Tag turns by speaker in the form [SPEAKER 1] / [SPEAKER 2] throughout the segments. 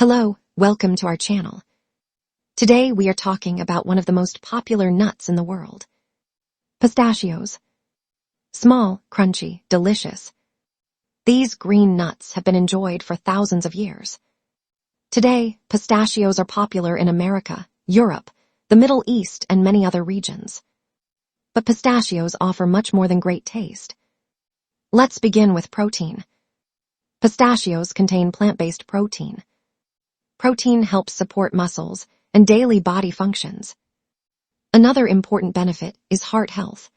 [SPEAKER 1] Hello, welcome to our channel. Today we are talking about one of the most popular nuts in the world. Pistachios. Small, crunchy, delicious. These green nuts have been enjoyed for thousands of years. Today, pistachios are popular in America, Europe, the Middle East, and many other regions. But pistachios offer much more than great taste. Let's begin with protein. Pistachios contain plant-based protein. Protein helps support muscles and daily body functions. Another important benefit is heart health.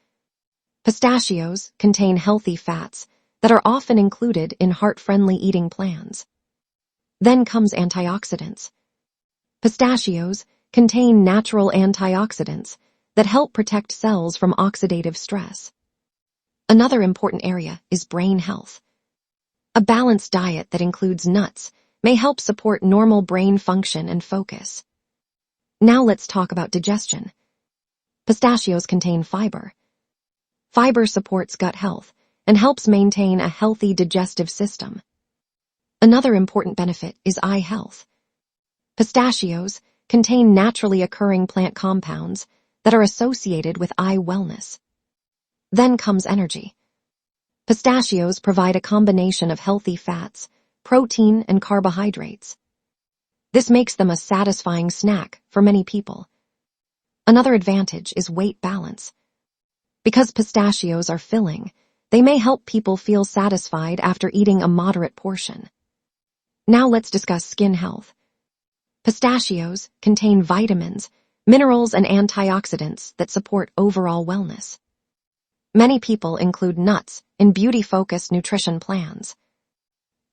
[SPEAKER 1] Pistachios contain healthy fats that are often included in heart-friendly eating plans. Then comes antioxidants. Pistachios contain natural antioxidants that help protect cells from oxidative stress. Another important area is brain health. A balanced diet that includes nuts may help support normal brain function and focus. Now let's talk about digestion. Pistachios contain fiber. Fiber supports gut health and helps maintain a healthy digestive system. Another important benefit is eye health. Pistachios contain naturally occurring plant compounds that are associated with eye wellness. Then comes energy. Pistachios provide a combination of healthy fats, protein, and carbohydrates. This makes them a satisfying snack for many people. Another advantage is weight balance. Because pistachios are filling, they may help people feel satisfied after eating a moderate portion. Now let's discuss skin health. Pistachios contain vitamins, minerals, and antioxidants that support overall wellness. Many people include nuts in beauty-focused nutrition plans.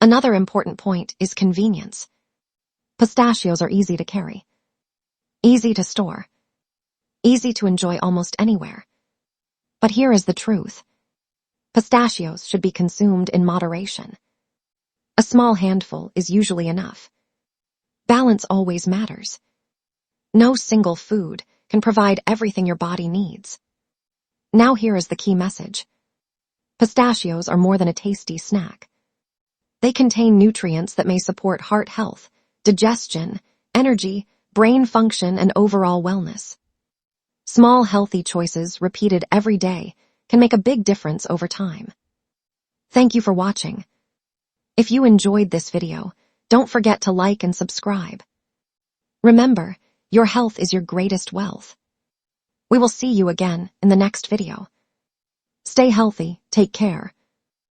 [SPEAKER 1] Another important point is convenience. Pistachios are easy to carry, easy to store, easy to enjoy almost anywhere. But here is the truth. Pistachios should be consumed in moderation. A small handful is usually enough. Balance always matters. No single food can provide everything your body needs. Now here is the key message. Pistachios are more than a tasty snack. They contain nutrients that may support heart health, digestion, energy, brain function, and overall wellness. Small healthy choices repeated every day can make a big difference over time. Thank you for watching. If you enjoyed this video, don't forget to like and subscribe. Remember, your health is your greatest wealth. We will see you again in the next video. Stay healthy, take care,